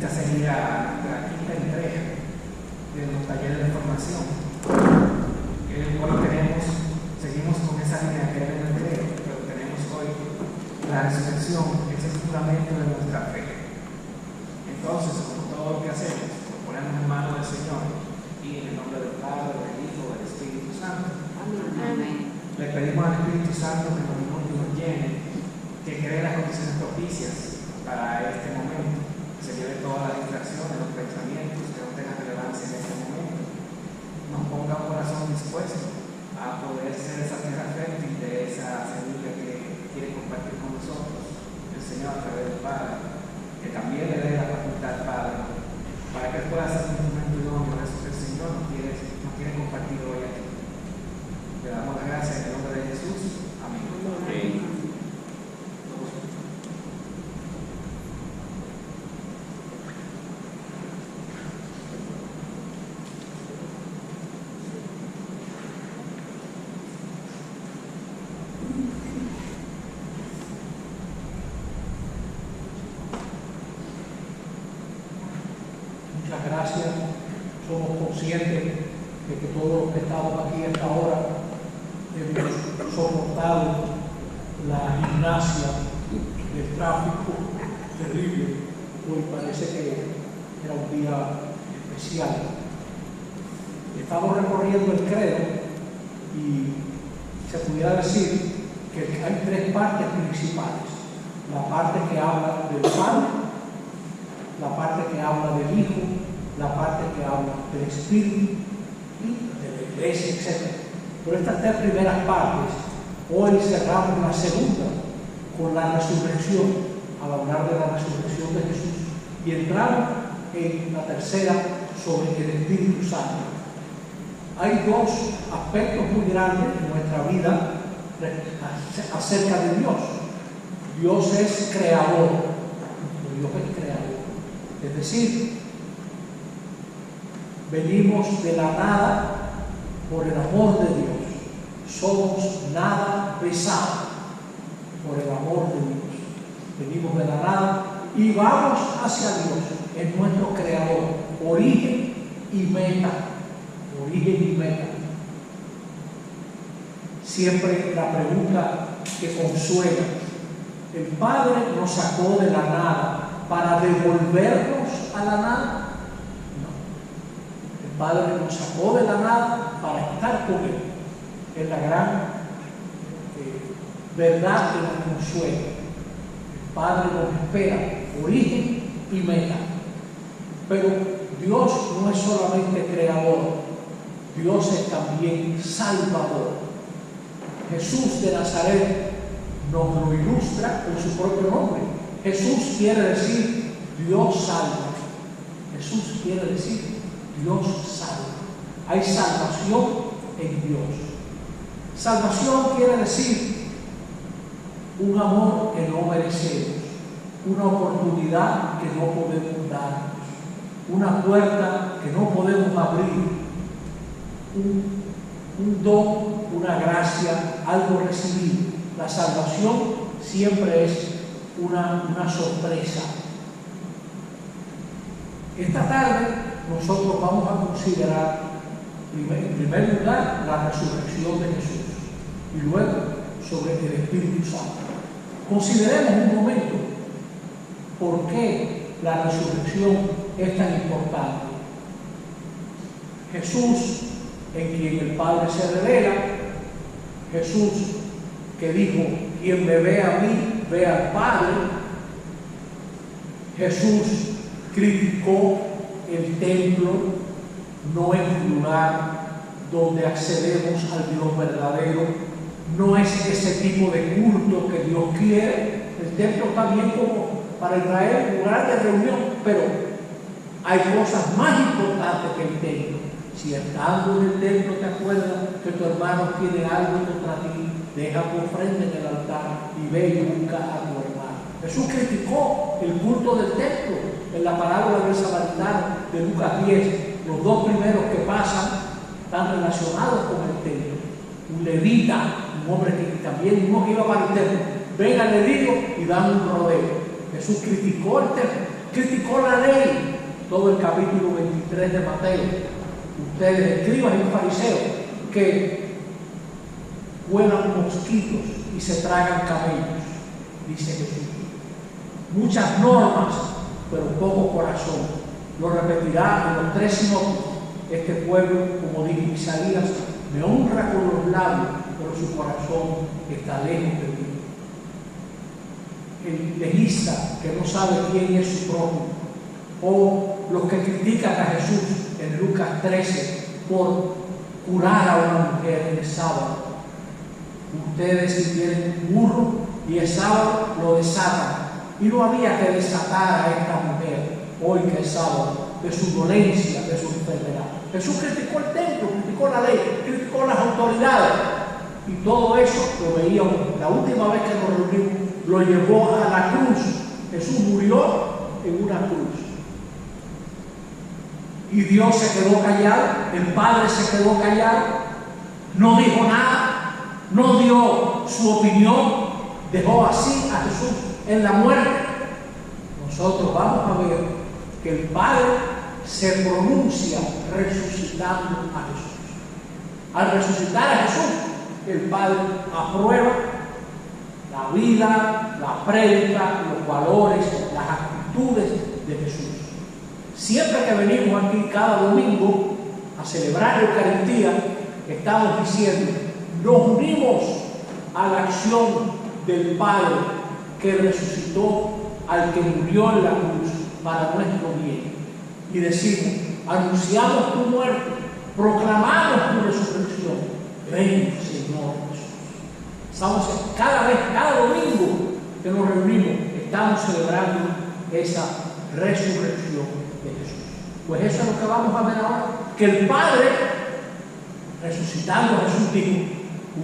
Esta sería nuestra quinta entrega de los talleres de formación. Hoy seguimos con esa línea que era el anterior, pero tenemos hoy la resurrección, que es el fundamento de nuestra fe. Entonces, como todo lo que hacemos, lo ponemos en manos del Señor y en el nombre del Padre, del Hijo, del Espíritu Santo. Amén. Le pedimos al Espíritu Santo que nos inunde y nos llene, que cree las condiciones propicias para este momento, que se lleve todas las distracciones, los pensamientos que no tengan relevancia en este momento. Nos ponga un corazón dispuesto a poder ser esa tierra fértil de esa semilla que quiere compartir con nosotros el Señor a través del Padre, que también le dé la facultad al Padre para que pueda ser un instrumento idóneo de eso que el Señor nos quiere compartir hoy aquí. Le damos las gracias en el nombre de Jesús. Amén. Amén. Muchas gracias. Somos conscientes de que todos los que estamos aquí a esta hora hemos soportado la gimnasia del tráfico terrible. Hoy parece que era un día especial. Estamos recorriendo el credo y se pudiera decir que hay tres partes principales. La parte que habla del Padre, la parte que habla del Hijo, la parte que habla del Espíritu y de la Iglesia, etc. Por estas tres primeras partes, hoy cerramos la segunda con la resurrección, al hablar de la resurrección de Jesús, y entramos en la tercera sobre el Espíritu Santo. Hay dos aspectos muy grandes en nuestra vida acerca de Dios. Dios es creador. Dios es creador. Es decir, venimos de la nada por el amor de Dios. Somos nada pesados por el amor de Dios. Venimos de la nada y vamos hacia Dios. Es nuestro creador, origen y meta. Origen y meta. Siempre la pregunta que consuela: ¿el Padre nos sacó de la nada para devolvernos a la nada? No. El Padre nos sacó de la nada para estar con Él. Es la gran verdad que nos consuela. El Padre nos espera, origen y meta. Pero Dios no es solamente creador, Dios es también salvador. Jesús de Nazaret nos lo ilustra con su propio nombre. Jesús quiere decir Dios salva. Jesús quiere decir Dios salva. Hay salvación en Dios. Salvación quiere decir un amor que no merecemos, una oportunidad que no podemos darnos, una puerta que no podemos abrir, un don, una gracia, algo recibido. La salvación siempre es una sorpresa. Esta tarde nosotros vamos a considerar en primer lugar la resurrección de Jesús y luego sobre el Espíritu Santo. Consideremos un momento por qué la resurrección es tan importante. Jesús, en quien el Padre se revela, Jesús que dijo: quien me ve a mí, ve al Padre. Jesús criticó el templo, no es un lugar donde accedemos al Dios verdadero, no es ese tipo de culto que Dios quiere. El templo está bien como para Israel, un lugar de reunión, pero hay cosas más importantes que el templo. Si estando en el templo te acuerdas que tu hermano tiene algo contra ti, deja tu ofrenda en el altar y ve y busca a tu hermano. Jesús criticó el culto del templo. En la parábola del samaritano de Lucas 10, los dos primeros que pasan están relacionados con el templo. Un levita, un hombre que también no iba para el templo, ven al levito y dan un rodeo. Jesús criticó el templo. criticó la ley, todo el capítulo 23 de Mateo. Ustedes, escribas y fariseos, que vuelan mosquitos y se tragan camellos, dice Jesús. Muchas normas, pero poco corazón. Lo repetirá en los 3 sinópticos. Este pueblo, como dijo Isaías, me honra con los labios, pero su corazón está lejos de mí. El legista que no sabe quién es su prójimo, o los que critican a Jesús en Lucas 13 por curar a una mujer en el sábado. Ustedes, si tienen un burro y el sábado lo desatan, y no había que desatar a esta mujer hoy que es sábado de su dolencia, de su enfermedad. Jesús criticó el templo, criticó la ley, criticó las autoridades, y todo eso lo veíamos. La última vez que nos reunimos lo llevó a la cruz. Jesús murió en una cruz. Y Dios se quedó callado, el Padre se quedó callado, no dijo nada, no dio su opinión, dejó así a Jesús en la muerte. Nosotros vamos a ver que el Padre se pronuncia resucitando a Jesús. Al resucitar a Jesús, el Padre aprueba la vida, la prédica, los valores, las actitudes de Jesús. Siempre que venimos aquí cada domingo a celebrar la Eucaristía, estamos diciendo, nos unimos a la acción del Padre que resucitó al que murió en la cruz para nuestro bien. Y decimos, anunciamos tu muerte, proclamamos tu resurrección. Ven, Señor Jesús. Estamos cada domingo que nos reunimos, estamos celebrando esa resurrección de Jesús. Pues eso es lo que vamos a ver ahora, que el Padre, resucitando a Jesús, dijo,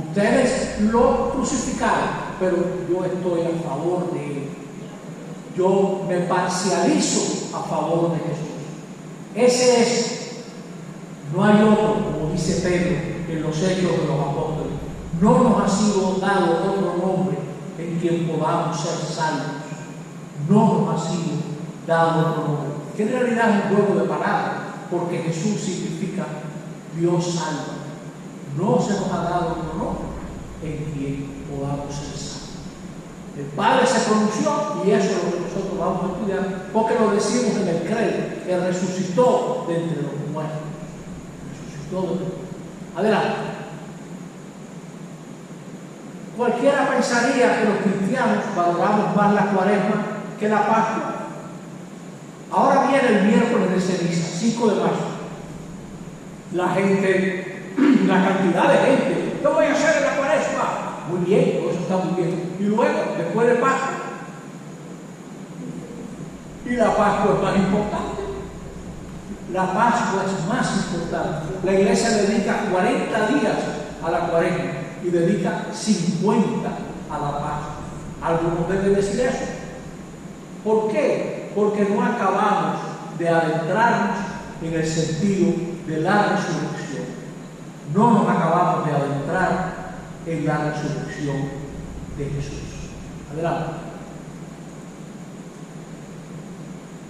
ustedes lo crucificaron, pero yo estoy a favor de él. Yo me parcializo a favor de Jesús. Ese es, no hay otro, como dice Pedro en los Hechos de los Apóstoles. No nos ha sido dado otro nombre en quien podamos ser salvos. No nos ha sido dado otro nombre. Que en realidad es un juego de palabras, porque Jesús significa Dios salva. No se nos ha dado otro nombre en quien podamos ser salvos. El Padre se pronunció, y eso es lo que nosotros vamos a estudiar, porque lo decimos en el credo, que resucitó de entre los muertos. Resucitó de los muertos. Adelante. Cualquiera pensaría que los cristianos valoramos más la Cuaresma que la Pascua. Ahora viene el miércoles de ceniza, 5 de marzo. La cantidad de gente, ¿qué voy a hacer en la Cuaresma? Muy bien, todo eso está muy bien. Y luego, después de Pascua. Y la Pascua es más importante. La Pascua es más importante. La iglesia dedica 40 días a la Cuaresma y dedica 50 a la Pascua. Algunos deben decir eso. ¿Por qué? Porque no acabamos de adentrarnos en el sentido de la resurrección. No nos acabamos de adentrar en la resurrección de Jesús. Adelante.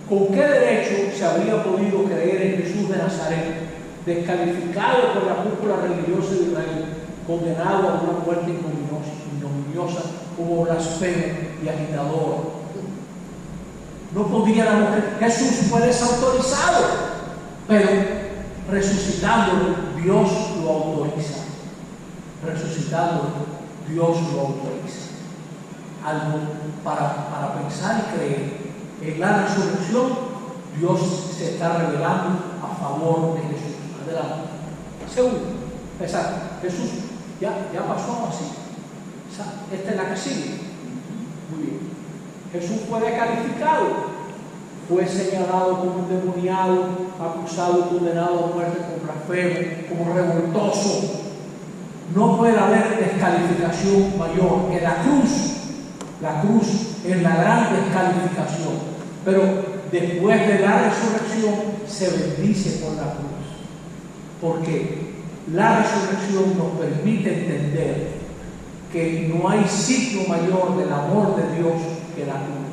¿Con qué derecho se habría podido creer en Jesús de Nazaret, descalificado por la cúpula religiosa de Israel, condenado a una muerte ignominiosa como blasfemo y agitador? No pudiéramos creer. Jesús fue desautorizado, pero resucitándolo, Dios lo autoriza. Resucitándolo, Dios lo autoriza. Algo para pensar y creer. En la resurrección, Dios se está revelando a favor de Jesús. Adelante. Segundo, Jesús ya pasó así. Esta es la que sigue. Muy bien. Jesús fue descalificado, fue señalado como un endemoniado, acusado y condenado a muerte por blasfemo, como revoltoso. No puede haber descalificación mayor que la cruz. La cruz es la gran descalificación. Pero después de la resurrección se bendice por la cruz. Porque la resurrección nos permite entender que no hay signo mayor del amor de Dios que la cruz.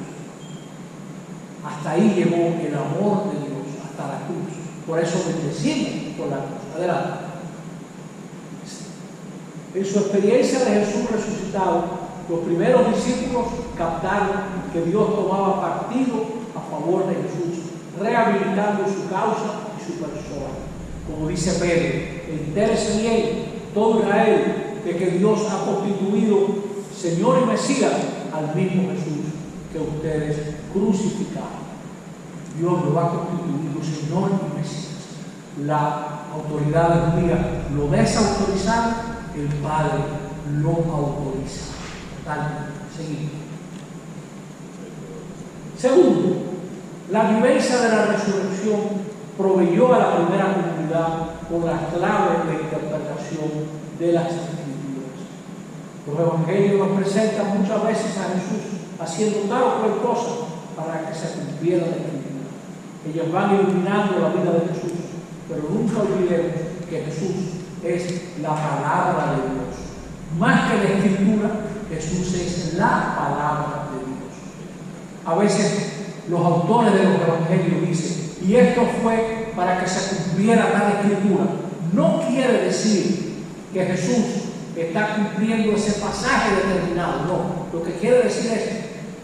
Hasta ahí llegó el amor de Dios, hasta la cruz. Por eso bendecimos por la cruz. Adelante. En su experiencia de Jesús resucitado, los primeros discípulos captaron que Dios tomaba partido a favor de Jesús, rehabilitando su causa y su persona. Como dice Pedro, entérese bien todo Israel de que Dios ha constituido Señor y Mesías al mismo Jesús que ustedes crucificaron. Dios lo ha constituido Señor y Mesías. La autoridad judía lo desautorizaron, el Padre lo autoriza. Seguimos. Segundo, la vivencia de la resurrección proveyó a la primera comunidad con las claves de interpretación de las Escrituras. Los evangelios nos presentan muchas veces a Jesús haciendo tal o cual cosa para que se cumpliera la Escritura. Ellos van iluminando la vida de Jesús, pero nunca olvidemos que Jesús es la palabra de Dios. Más que la Escritura, Jesús es la palabra de Dios. A veces los autores de los evangelios dicen, y esto fue para que se cumpliera tal Escritura. No quiere decir que Jesús está cumpliendo ese pasaje determinado, no. Lo que quiere decir es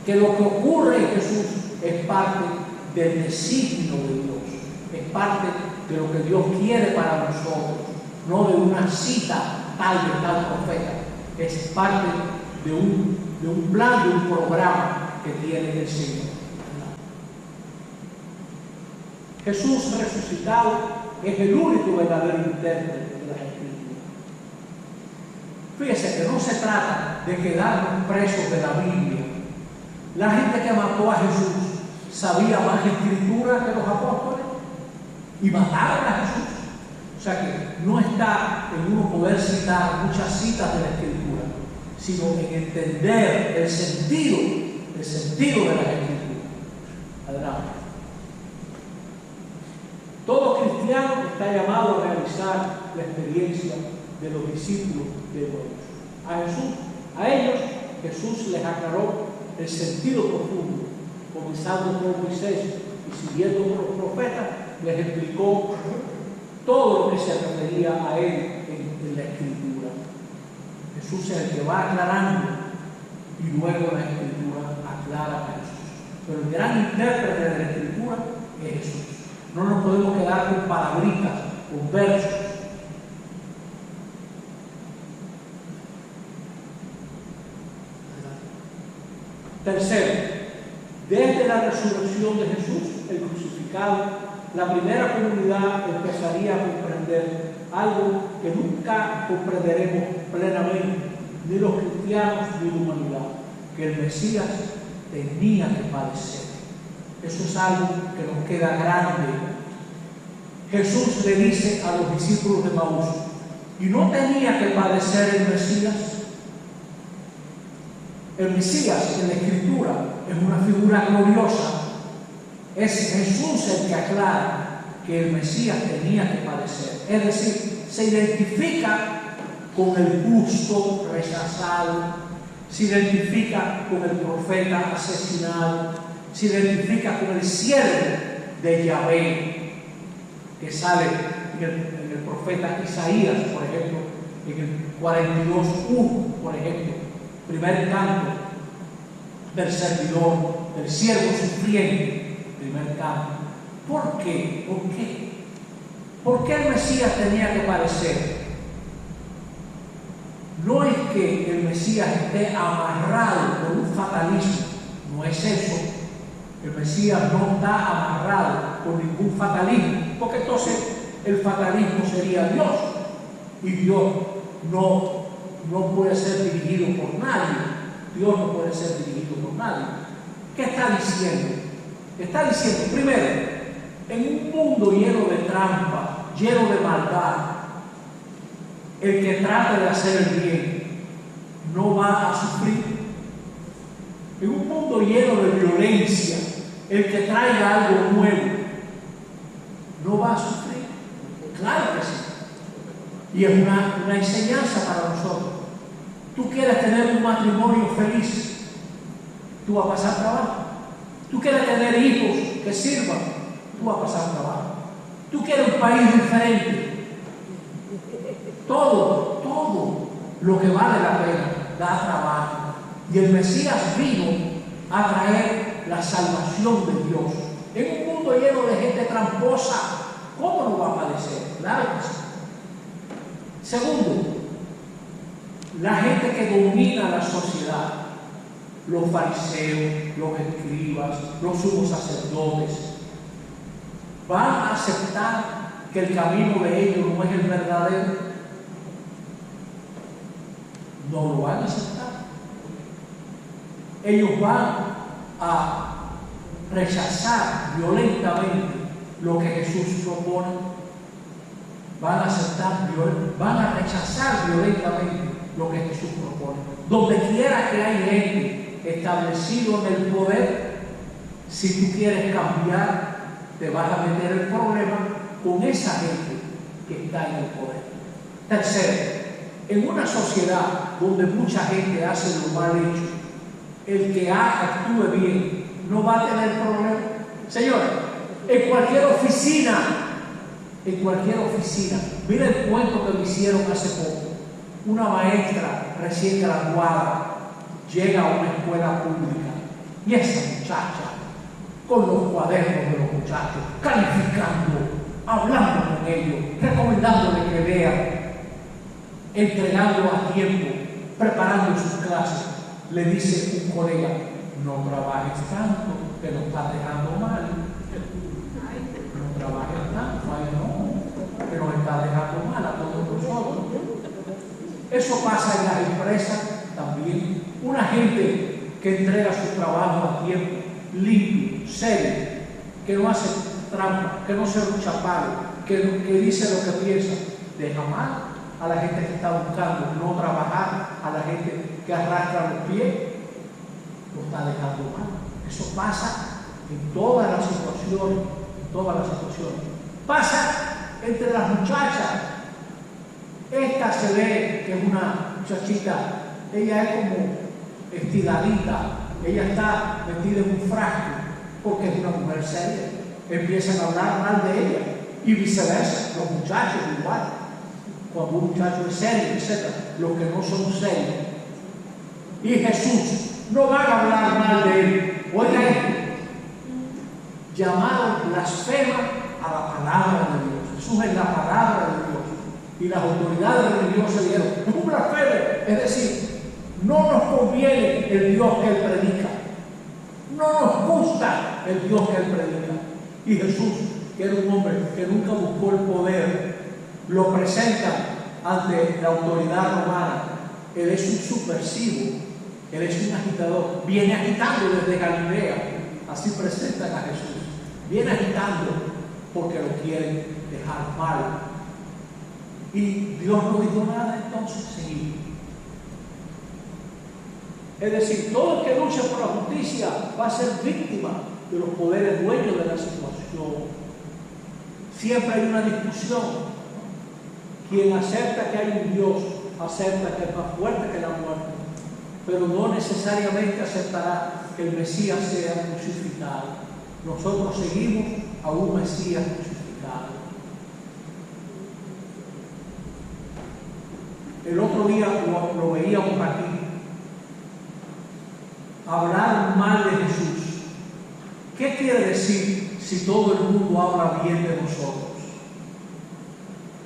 que lo que ocurre en Jesús es parte del designio de Dios, es parte de lo que Dios quiere para nosotros, no de una cita tal de tal profeta, es parte de un plan, de un programa que tiene el Señor. Jesús resucitado es el único verdadero intérprete de las Escrituras. Fíjese que no se trata de quedarnos presos de la Biblia. La gente que mató a Jesús sabía más Escritura que los apóstoles y mataron a Jesús. O sea que no está en uno poder citar muchas citas de la Escritura, sino en entender el sentido de las Escrituras. Adelante. Todo cristiano está llamado a realizar la experiencia de los discípulos de Jesús. A ellos Jesús les aclaró el sentido profundo, comenzando por Moisés y siguiendo por los profetas, les explicó todo lo que se refería a él en la Escritura. Jesús es el que va aclarando y luego la Escritura aclara a Jesús. Pero el gran intérprete de la Escritura es Jesús. No nos podemos quedar con palabritas, con versos. Tercero, desde la resurrección de Jesús, el crucificado, la primera comunidad empezaría a comprender algo que nunca comprenderemos plenamente, ni los cristianos ni la humanidad, que el Mesías tenía que padecer. Eso es algo que nos queda grande. Jesús le dice a los discípulos de Maús, ¿y no tenía que padecer el Mesías? El Mesías en la Escritura es una figura gloriosa. Es Jesús el que aclara que el Mesías tenía que padecer. Es decir, se identifica con el justo rechazado, se identifica con el profeta asesinado, se identifica con el siervo de Yahvé, que sale en el profeta Isaías, por ejemplo, en el 42:1, por ejemplo, primer canto del servidor, del siervo sufriente, primer canto. ¿Por qué? ¿Por qué? ¿Por qué el Mesías tenía que padecer? No es que el Mesías esté amarrado por un fatalismo, no es eso. El Mesías no está amarrado por ningún fatalismo, porque entonces el fatalismo sería Dios, y Dios no puede ser dirigido por nadie. Dios no puede ser dirigido por nadie. ¿Qué está diciendo? Está diciendo, primero, en un mundo lleno de trampa, lleno de maldad, el que trata de hacer el bien no va a sufrir. En un mundo lleno de violencia, el que traiga algo nuevo no va a sufrir. Claro que sí. Y es una enseñanza para nosotros. Tú quieres tener un matrimonio feliz, tú vas a pasar trabajo. Tú quieres tener hijos que sirvan, tú vas a pasar trabajo. Tú quieres un país diferente. Todo lo que vale la pena da trabajo. Y el Mesías vino a traer la salvación de Dios. En un mundo lleno de gente tramposa, ¿cómo no va a padecer? Claro que sí. Segundo, la gente que domina la sociedad, los fariseos, los escribas, los sumos sacerdotes, ¿van a aceptar que el camino de ellos no es el verdadero? No lo van a aceptar. Ellos van a rechazar violentamente lo que Jesús propone. Van a rechazar violentamente lo que Jesús propone. Donde quiera que hay gente establecido en el poder, si tú quieres cambiar, te vas a meter el problema con esa gente que está en el poder. Tercero, en una sociedad donde mucha gente hace lo mal hecho, el que actúe bien no va a tener problema. Señores, en cualquier oficina, mira el cuento que me hicieron hace poco. Una maestra recién graduada llega a una escuela pública y esa muchacha, con los cuadernos de los muchachos, calificando, hablando con ellos, recomendándole que lean, entregando a tiempo, preparando sus clases, le dice un colega: no trabajes tanto, que nos estás dejando mal. No trabajes tanto, que nos estás dejando mal a todos nosotros. Eso pasa en las empresas también. Una gente que entrega su trabajo a tiempo, limpio, serio, que no hace trampa, que no se lucha palo, que dice lo que piensa, deja mal a la gente que está buscando no trabajar, a la gente que arrastra los pies, lo está dejando mal. Eso pasa en todas las situaciones, Pasa entre las muchachas. Esta se ve que es una muchachita, ella es como estiradita, ella está metida en un frasco porque es una mujer seria. Empiezan a hablar mal de ella y viceversa, los muchachos igual. Cuando un muchacho es serio, etc., los que no son serios. Y Jesús no van a hablar mal de él. Oiga esto, llamaron blasfema a la palabra de Dios. Jesús es la palabra de Dios. Y las autoridades religiosas dijeron: es un blasfemo. Es decir, no nos conviene el Dios que él predica. No nos gusta el Dios que él predica. Y Jesús, que era un hombre que nunca buscó el poder, lo presenta ante la autoridad romana. Él es un subversivo, él es un agitador. Viene agitando desde Galilea. Así presentan a Jesús. Viene agitando porque lo quieren dejar mal. Y Dios no dijo nada, entonces seguimos. Es decir, todo el que lucha por la justicia va a ser víctima de los poderes dueños de la situación. Siempre hay una discusión. Quien acepta que hay un Dios, acepta que es más fuerte que la muerte, pero no necesariamente aceptará que el Mesías sea crucificado. Nosotros seguimos a un Mesías crucificado. El otro día lo veíamos aquí. Hablar mal de Jesús. ¿Qué quiere decir si todo el mundo habla bien de nosotros?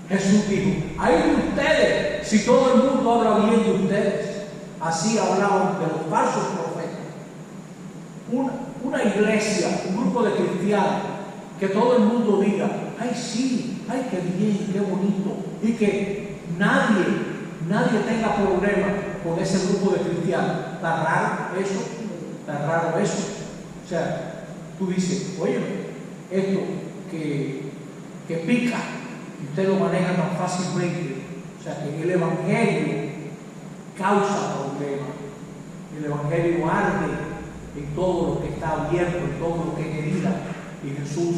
Jesús dijo: ¡ay de ustedes si todo el mundo habla bien de ustedes! Así hablaban de los falsos profetas. Una iglesia, un grupo de cristianos, que todo el mundo diga: ¡ay sí! ¡Ay qué bien! ¡Qué bonito! Y que nadie tenga problema con ese grupo de cristianos. ¿Está raro eso? ¿Está raro eso? O sea, tú dices: oye, esto que pica, y usted lo maneja tan fácilmente. O sea, que el Evangelio causa problemas. El Evangelio arde en todo lo que está abierto, en todo lo que es herida. Y Jesús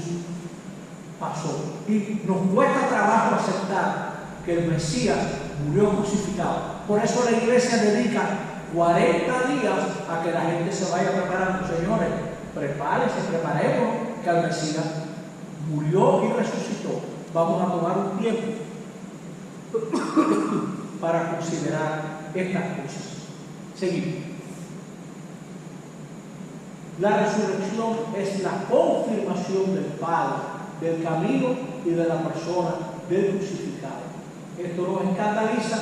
pasó. Y nos cuesta trabajo aceptar que el Mesías murió crucificado. Por eso la iglesia dedica 40 días a que la gente se vaya preparando. Señores, prepárense, preparemos que el Mesías murió y resucitó. Vamos a tomar un tiempo para considerar estas cosas. Seguimos. La resurrección es la confirmación del Padre, del camino y de la persona del crucificado. Esto nos escandaliza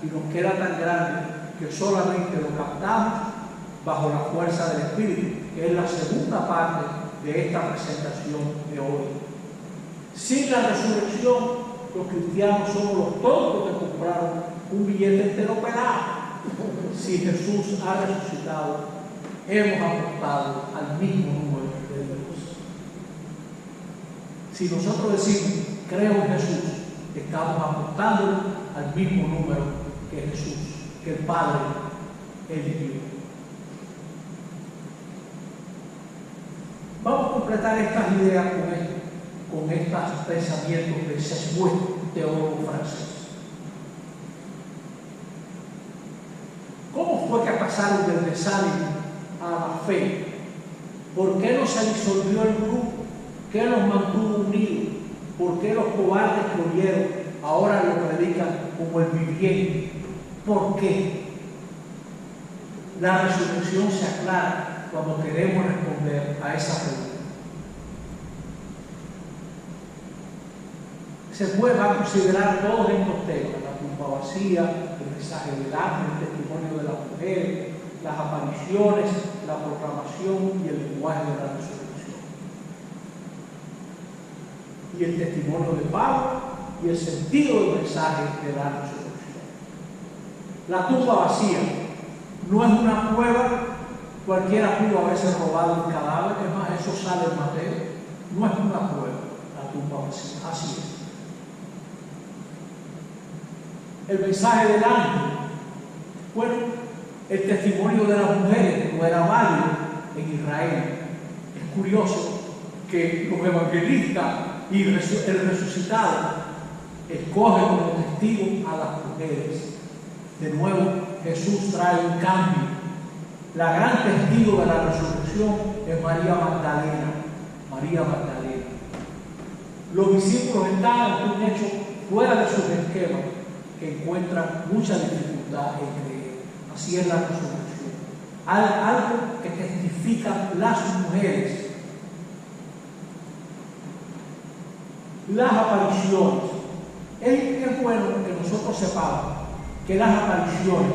y nos queda tan grande que solamente lo captamos bajo la fuerza del Espíritu, que es la segunda parte de esta presentación de hoy. Sin la resurrección, los cristianos somos los tontos que compraron un billete entero pelado. Si Jesús ha resucitado, hemos apostado al mismo número de Dios. Si nosotros decimos, creo en Jesús, estamos apostando al mismo número que Jesús, que el Padre eligió. Vamos a completar estas ideas con estos pensamientos de Sesbue, un teólogo francés. ¿Cómo fue que pasaron del desánimo a la fe? ¿Por qué no se disolvió el grupo? ¿Qué los mantuvo unidos? ¿Por qué los cobardes que oyeron ahora lo predican como el viviente? ¿Por qué? La resurrección se aclara cuando queremos responder a esa pregunta. Se puede considerar todos estos temas: la tumba vacía, el mensaje del ángel, el testimonio de las mujeres, las apariciones, la proclamación y el lenguaje de la resurrección, y el testimonio de Pablo y el sentido del mensaje de la resurrección. La tumba vacía no es una prueba. Cualquiera pudo haberse robado un cadáver, es más, eso sale en Mateo. No es una prueba la tumba vacía, así es. El mensaje del ángel, bueno, el testimonio de las mujeres no era válido en Israel. Es curioso que los evangelistas y el resucitado escogen como testigo a las mujeres. De nuevo, Jesús trae un cambio. La gran testigo de la resurrección es María Magdalena. María Magdalena. Los discípulos están ante un hecho fuera de sus esquemas que encuentran mucha dificultad en creer. Así es la resurrección. Algo que testifican las mujeres. Las apariciones. Es bueno que nosotros sepamos que las apariciones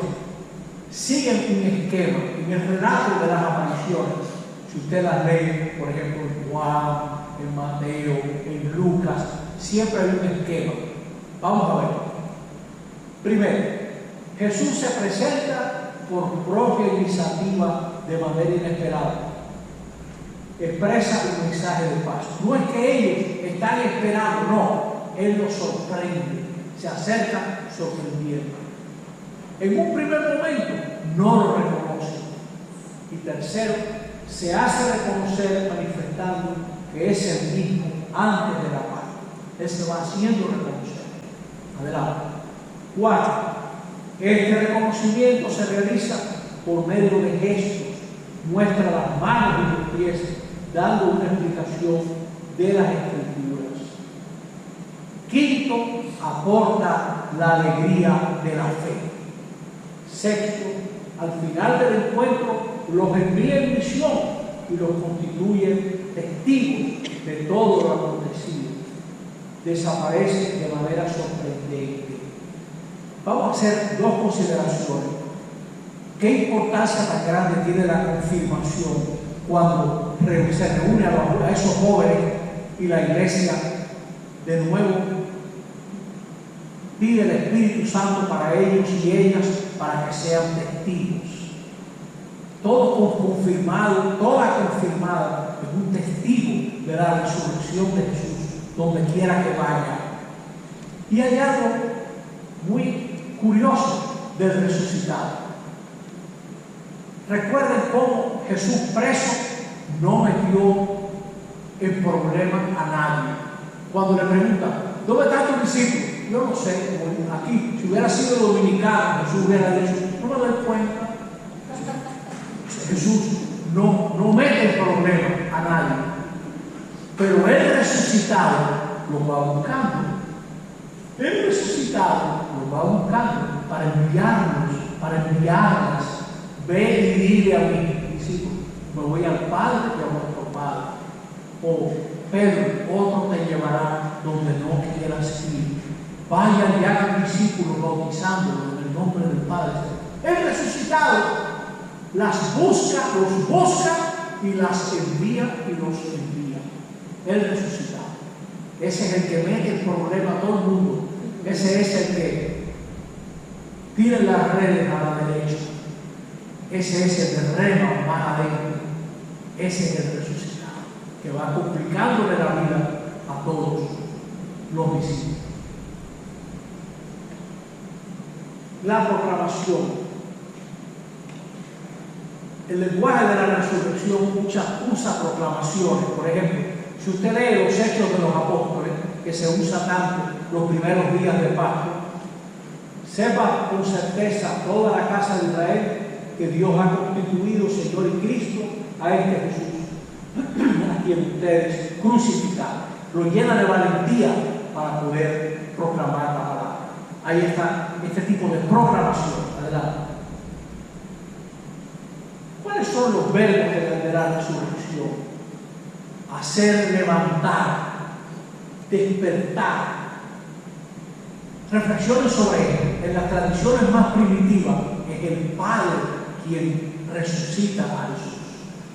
siguen un esquema. En el relato de las apariciones, si usted las lee, por ejemplo, en Juan, en Mateo, en Lucas, siempre hay un esquema. Vamos a ver. Primero, Jesús se presenta por propia iniciativa de manera inesperada. Expresa un mensaje de paz. No es que ellos están esperando, no. Él los sorprende. Se acerca sorprendiendo. En un primer momento no lo reconoce. Y tercero, se hace reconocer manifestando que es el mismo antes de la paz. Él se va haciendo reconocer. Adelante. 4. Este reconocimiento se realiza por medio de gestos. Muestra las manos y los pies, dando una explicación de las Escrituras. 5. Aporta la alegría de la fe. 6. Al final del encuentro los envía en misión y los constituye testigos de todo lo acontecido. Desaparece de manera sorprendente. Vamos a hacer dos consideraciones. ¿Qué importancia tan grande tiene la confirmación cuando se reúne a esos jóvenes y la iglesia de nuevo pide el Espíritu Santo para ellos y ellas para que sean testigos? Todo confirmado, toda confirmada es un testigo de la resurrección de Jesús, donde quiera que vaya. Y hay algo muy curioso del resucitado. Recuerden cómo Jesús preso no metió en problemas a nadie. Cuando le preguntan, ¿dónde están tus discípulos? Yo no sé, aquí, si hubiera sido dominicano, Jesús hubiera dicho, no me doy cuenta. Jesús no mete en problema a nadie. Pero el resucitado lo va buscando. El resucitado lo va buscando para enviarlas. Ve y dile a mis discípulos, me voy al Padre y a vuestro Padre. O Pedro, otro te llevará donde no quieras ir. Vayan y hagan discípulos bautizándolos en el nombre del Padre. El resucitado las busca, los busca y las envía y los envía. El resucitado. Ese es el que mete el problema a todo el mundo. Ese es el que tira las redes a la derecha. Ese es el que rema más adentro. Ese es el resucitado, que va complicándole la vida a todos los discípulos. La proclamación. El lenguaje de la resurrección usa proclamaciones. Por ejemplo, si usted lee los Hechos de los Apóstoles, que se usa tanto los primeros días de Pascua, sepa con certeza toda la casa de Israel que Dios ha constituido Señor y Cristo a este Jesús, a quien ustedes crucificaron. Lo llena de valentía para poder proclamar la palabra. Ahí está este tipo de proclamación. Adelante. ¿Cuáles son los verbos de la resurrección? Hacer levantar, despertar. Reflexiones sobre esto. En las tradiciones más primitivas es el Padre quien resucita a Jesús.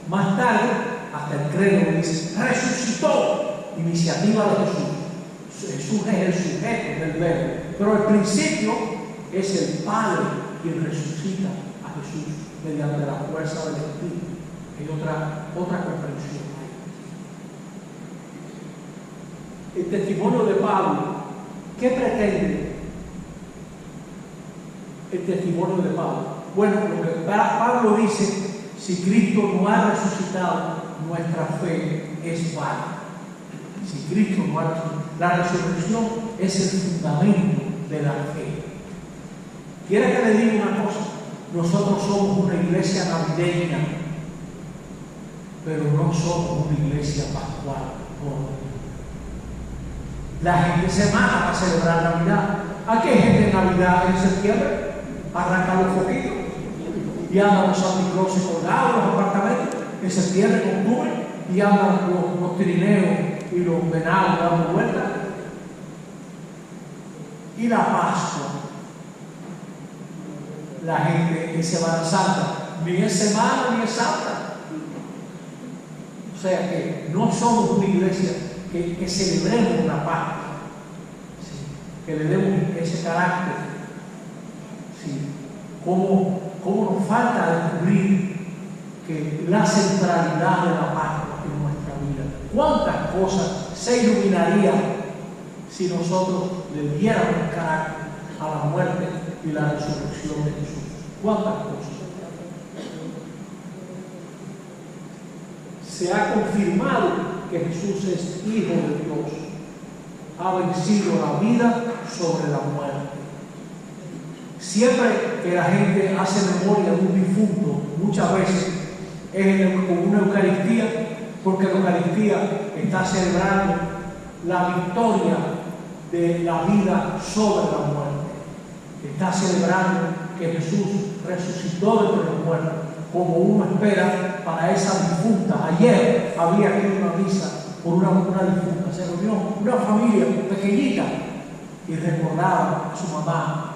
Más tarde, hasta el credo dice, resucitó, iniciativa de Jesús. Jesús es el sujeto del verbo, pero al principio es el Padre quien resucita a Jesús mediante la fuerza del Espíritu. Hay otra comprensión. El testimonio de Pablo, ¿qué pretende el testimonio de Pablo? Bueno, lo que Pablo dice, si Cristo no ha resucitado, nuestra fe es vana. Si Cristo no ha resucitado, la resurrección es el fundamento de la fe. ¿Quiere que le diga una cosa? Nosotros somos una iglesia navideña, pero no somos una iglesia pascual. La gente se mata para celebrar Navidad. ¿A qué gente en Navidad en septiembre? Arranca los foquitos y andan los santicroces colgados en los apartamentos en septiembre, en octubre, y andan los trineos y los venados dando vueltas. Y la Pascua, la gente en Semana Santa, ni es semana ni es santa. O sea que no somos una iglesia que celebremos la Pascua, ¿sí? Que le demos ese carácter. ¿Sí? ¿Cómo nos falta descubrir que la centralidad de la Pascua en nuestra vida? ¿Cuántas cosas se iluminarían si nosotros le diéramos carácter a la muerte y la resurrección de Jesús? ¿Cuántas cosas? Se ha confirmado que Jesús es Hijo de Dios. Ha vencido la vida sobre la muerte. Siempre que la gente hace memoria de un difunto, muchas veces es con una Eucaristía, porque la Eucaristía está celebrando la victoria de la vida sobre la muerte. Está celebrando que Jesús resucitó de los muertos, como uno espera para esa difunta. Ayer había aquí una misa por una difunta. Se reunió una familia pequeñita y recordaba a su mamá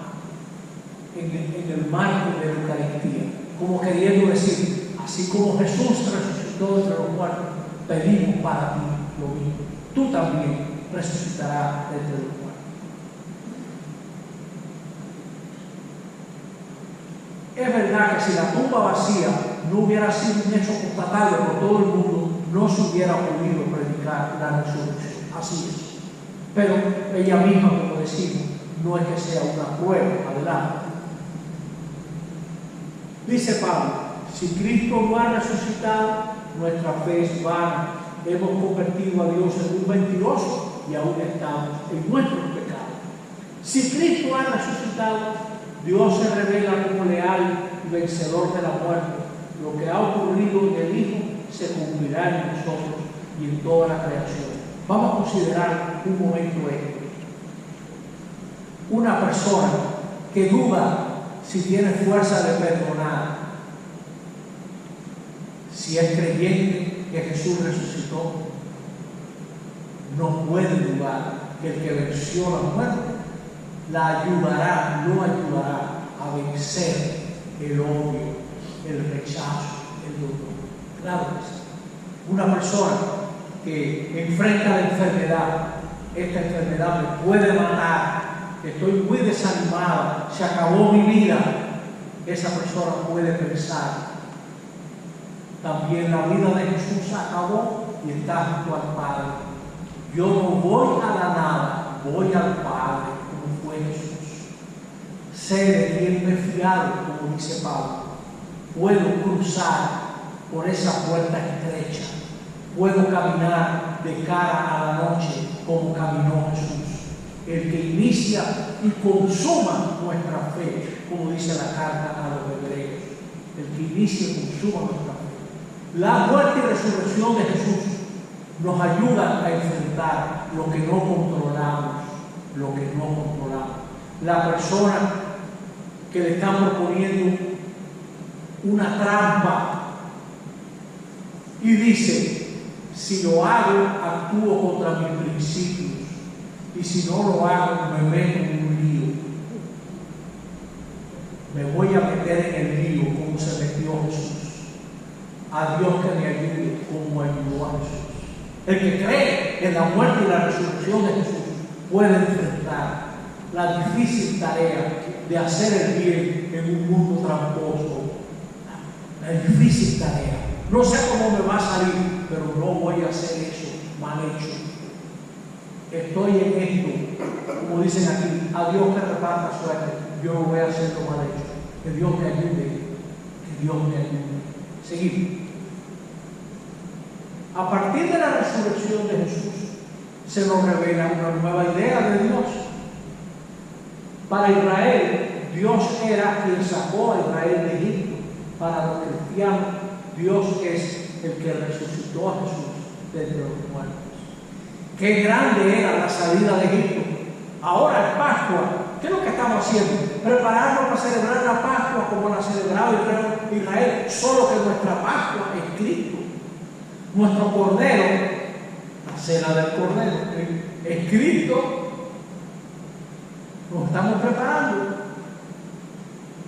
en el marco de la Eucaristía, como queriendo decir, así como Jesús resucitó entre los muertos, pedimos para ti lo mismo. Tú también resucitarás entre los muertos. Es verdad que si la tumba vacía no hubiera sido un hecho constatable por todo el mundo, no se hubiera podido predicar la resurrección. Así es. Pero ella misma, como decimos, no es que sea una prueba. Adelante. Dice Pablo, si Cristo no ha resucitado, nuestra fe es vana. Hemos convertido a Dios en un mentiroso y aún estamos en nuestros pecados. Si Cristo ha resucitado, Dios se revela como leal y vencedor de la muerte. Lo que ha ocurrido en el Hijo se cumplirá en nosotros y en toda la creación. Vamos a considerar un momento esto. Una persona que duda si tiene fuerza de perdonar, si es creyente que Jesús resucitó, no puede dudar que el que venció la muerte la ayudará, lo ayudará a vencer el odio, el rechazo, el dolor. Claro que sí. Una persona que enfrenta la enfermedad, esta enfermedad me puede matar, estoy muy desanimada, se acabó mi vida, esa persona puede pensar, también la vida de Jesús se acabó y está junto al Padre. Yo no voy a la nada, voy al Padre, como fue Jesús. Sé de quién me he fiado, como dice Pablo. Puedo cruzar por esa puerta estrecha. Puedo caminar de cara a la noche como caminó Jesús. El que inicia y consuma nuestra fe, como dice la carta a los hebreos. El que inicia y consuma nuestra fe. La muerte y resurrección de Jesús nos ayudan a enfrentar lo que no controlamos, lo que no controlamos. La persona que le está proponiendo una trampa y dice, si lo hago, actúo contra mis principios, y si no lo hago, me meto en un lío. Me voy a meter en el lío como se metió Jesús. A Dios que me ayude como ayudó a Jesús. El que cree en la muerte y la resurrección de Jesús puede enfrentar la difícil tarea de hacer el bien en un mundo tramposo. La difícil tarea. No sé cómo me va a salir, pero no voy a hacer eso mal hecho. Estoy en esto, como dicen aquí, a Dios que reparta suerte. Yo no voy a hacer lo mal hecho. Que Dios me ayude. Que Dios me ayude. Seguimos. A partir de la resurrección de Jesús, se nos revela una nueva idea de Dios. Para Israel, Dios era quien sacó a Israel de Egipto. Para los cristianos, Dios es el que resucitó a Jesús de entre los muertos. Qué grande era la salida de Egipto. Ahora es Pascua. ¿Qué es lo que estamos haciendo? Prepararnos para celebrar la Pascua como la celebraba Israel, solo que nuestra Pascua es Cristo. Nuestro Cordero, la cena del Cordero, es Cristo. Nos estamos preparando.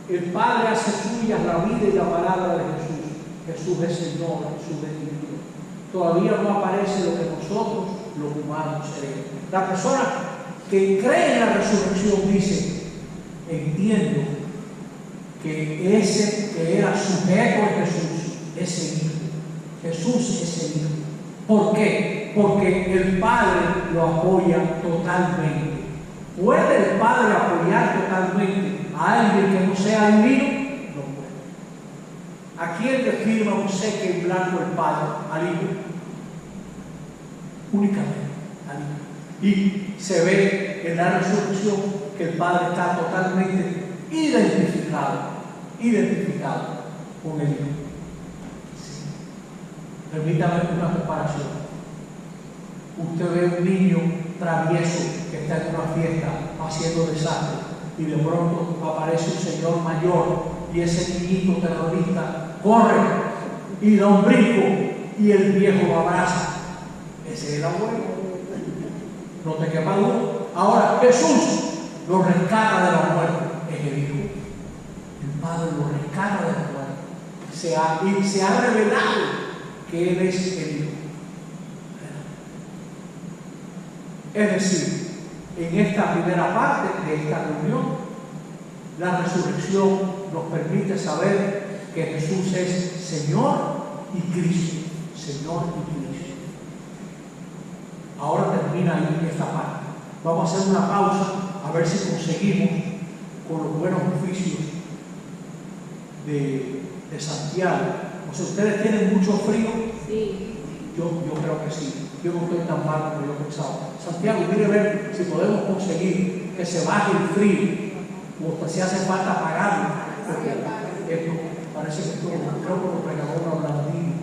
El Padre hace suyas la vida y la palabra de Jesús. Jesús es Señor, Jesús es Dios. Todavía no aparece lo que nosotros, los humanos, seremos. La persona que cree en la resurrección dice, entiendo que ese que era sujeto a Jesús es el Hijo. Jesús es el Hijo. ¿Por qué? Porque el Padre lo apoya totalmente. ¿Puede el Padre apoyar totalmente a alguien que no sea divino? No puede. ¿A quién le firma un cheque en blanco el Padre? Al Hijo. Únicamente al Hijo. Y se ve en la resurrección que el Padre está totalmente identificado con el Hijo. Permítame una comparación. Usted ve un niño travieso que está en una fiesta haciendo desastre y de pronto aparece un señor mayor y ese niñito terrorista corre y da un brinco y el viejo lo abraza. Ese es el abuelo. No te quepa duda. Ahora Jesús lo rescata de la muerte. Es el Hijo. El Padre lo rescata de la muerte. Y se ha revelado que Él es el Hijo. Es decir, en esta primera parte de esta reunión, la resurrección nos permite saber que Jesús es Señor y Cristo. Señor y Cristo. Ahora termina ahí esta parte. Vamos a hacer una pausa a ver si conseguimos con los buenos oficios de Santiago. O sea, ¿ustedes tienen mucho frío? Sí. Yo creo que sí. Yo no estoy tan mal como yo pensaba. Santiago, mire a ver si podemos conseguir que se baje el frío. O si hace falta apagarlo. Porque esto parece que creo que lo regaló una blandina.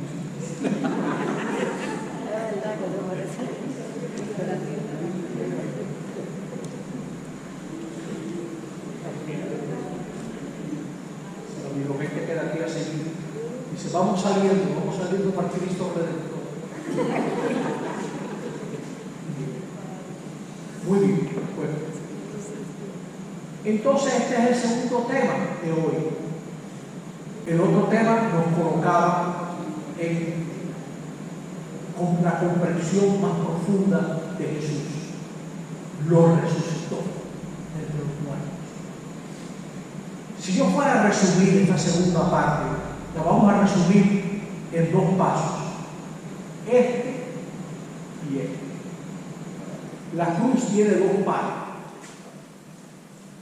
vamos saliendo para Cristo Redentor. Muy bien, bueno. Entonces este es el segundo tema de hoy. El otro tema nos colocaba con la comprensión más profunda de Jesús. Lo resucitó entre los muertos. Si yo fuera a resumir esta segunda parte, la vamos a resumir en 2 pasos. Este y este. La cruz tiene 2 partes.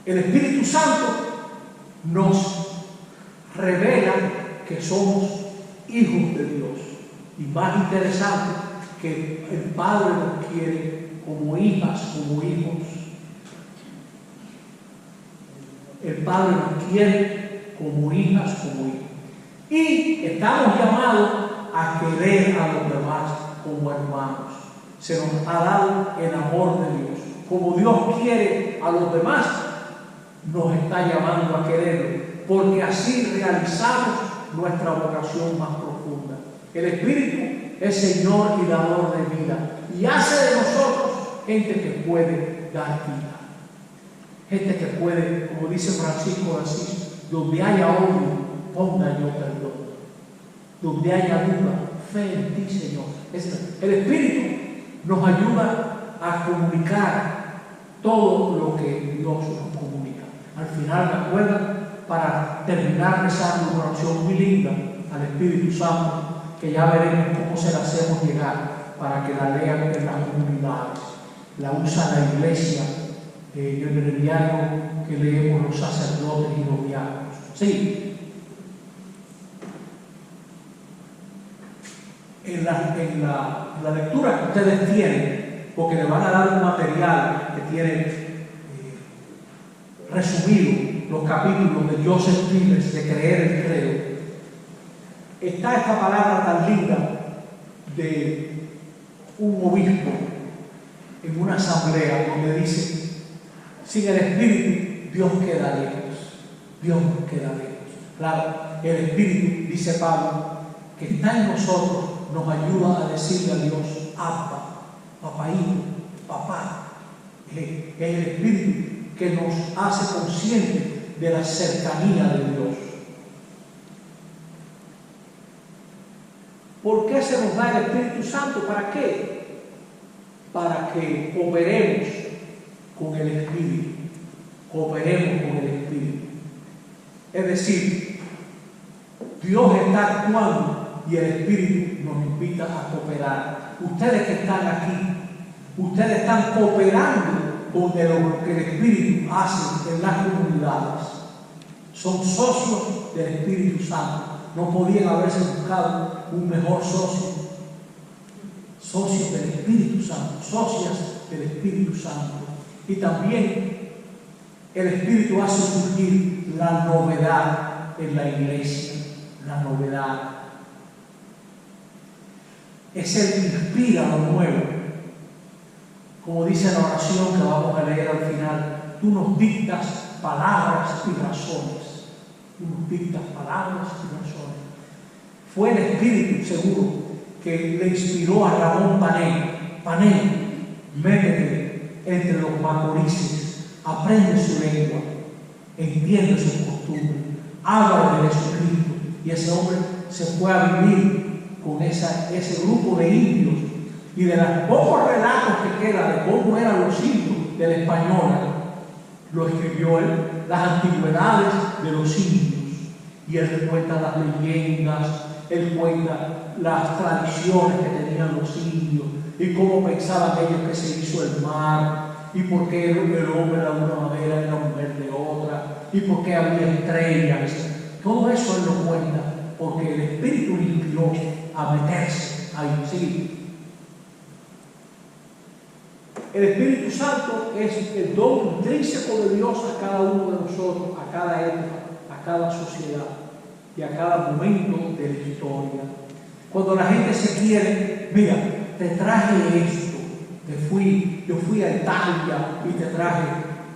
El Espíritu Santo nos revela que somos hijos de Dios. Y más interesante, que el Padre nos quiere como hijas, como hijos. El Padre nos quiere como hijas, como hijos. Y estamos llamados a querer a los demás como hermanos. Se nos ha dado el amor de Dios. Como Dios quiere a los demás, nos está llamando a quererlo, porque así realizamos nuestra vocación más profunda. El Espíritu es Señor y dador de vida y hace de nosotros gente que puede dar vida. Gente que puede, como dice Francisco de Asís, donde haya odio, ponga yo perdón. Donde haya duda, fe en ti, Señor. El Espíritu nos ayuda a comunicar todo lo que Dios nos comunica. Al final, me acuerdan, para terminar rezando una oración muy linda al Espíritu Santo, que ya veremos cómo se la hacemos llegar para que la lean en las comunidades. La usa la iglesia en el breviario que leemos los sacerdotes y los diáconos. Sí. En la lectura que ustedes tienen, porque le van a dar un material que tiene resumido los capítulos de Joseph Pires de Creer el Credo, está esta palabra tan linda de un obispo en una asamblea donde dice: sin el Espíritu Dios queda lejos, Dios queda lejos. Claro, el Espíritu, dice Pablo, que está en nosotros, nos ayuda a decirle a Dios: Abba, papaíto, papá. Es el Espíritu que nos hace conscientes de la cercanía de Dios. ¿Por qué se nos da el Espíritu Santo? ¿Para qué? Para que cooperemos con el Espíritu. Cooperemos con el Espíritu. Es decir, Dios está actuando y el Espíritu nos invita a cooperar. Ustedes que están aquí, ustedes están cooperando con lo que el Espíritu hace en las comunidades. Son socios del Espíritu Santo. No podían haberse buscado un mejor socio. Socios del Espíritu Santo, socias del Espíritu Santo. Y también el Espíritu hace surgir la novedad en la iglesia. La novedad. Es el que inspira lo nuevo. Como dice la oración que vamos a leer al final: tú nos dictas palabras y razones. Tú nos dictas palabras y razones. Fue el Espíritu, seguro, que le inspiró a Ramón Panay. Panay, métete entre los macorices, aprende su lengua, entiende sus costumbres, habla de Jesucristo. Y ese hombre se fue a vivir con ese grupo de indios. Y de los pocos relatos que quedan de cómo eran los indios de la española, lo escribió él, las antigüedades de los indios. Y él cuenta las leyendas, él cuenta las tradiciones que tenían los indios, y cómo pensaban ellos que se hizo el mar, y por qué el hombre era de una manera y la mujer de otra, y por qué había estrellas. Todo eso él lo cuenta, porque el Espíritu le inspiró a meterse ahí. ¿Sí? El Espíritu Santo es el don intrínseco de Dios a cada uno de nosotros, a cada época, a cada sociedad y a cada momento de la historia. Cuando la gente se quiere, mira, te traje esto, yo fui a Italia y te traje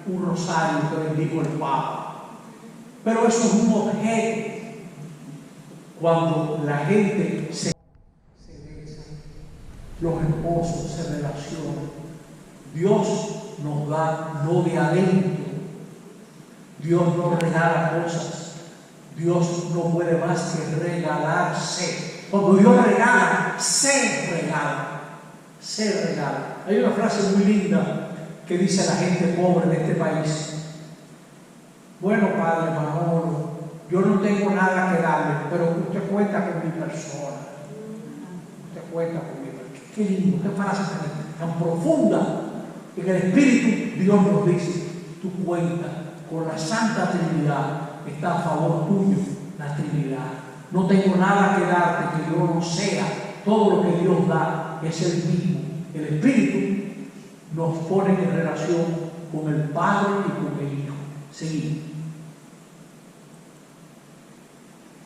un rosario que bendijo el Papa. Pero eso es un objeto. cuando la gente se besa, los esposos se relacionan, Dios nos da lo de adentro. Dios no regala cosas. Dios no puede más que regalarse. Cuando Dios regala, se regala. Se regala. Hay una frase muy linda que dice la gente pobre de este país: bueno, padre Manolo, yo no tengo nada que darle, pero usted cuenta con mi persona. Usted cuenta con mi persona. Qué lindo, qué frase tan profunda. En el Espíritu Dios nos dice: tú cuentas con la Santa Trinidad, está a favor tuyo la Trinidad. No tengo nada que darte que yo no sea. Todo lo que Dios da es el mismo. El Espíritu nos pone en relación con el Padre y con el Hijo. Seguimos.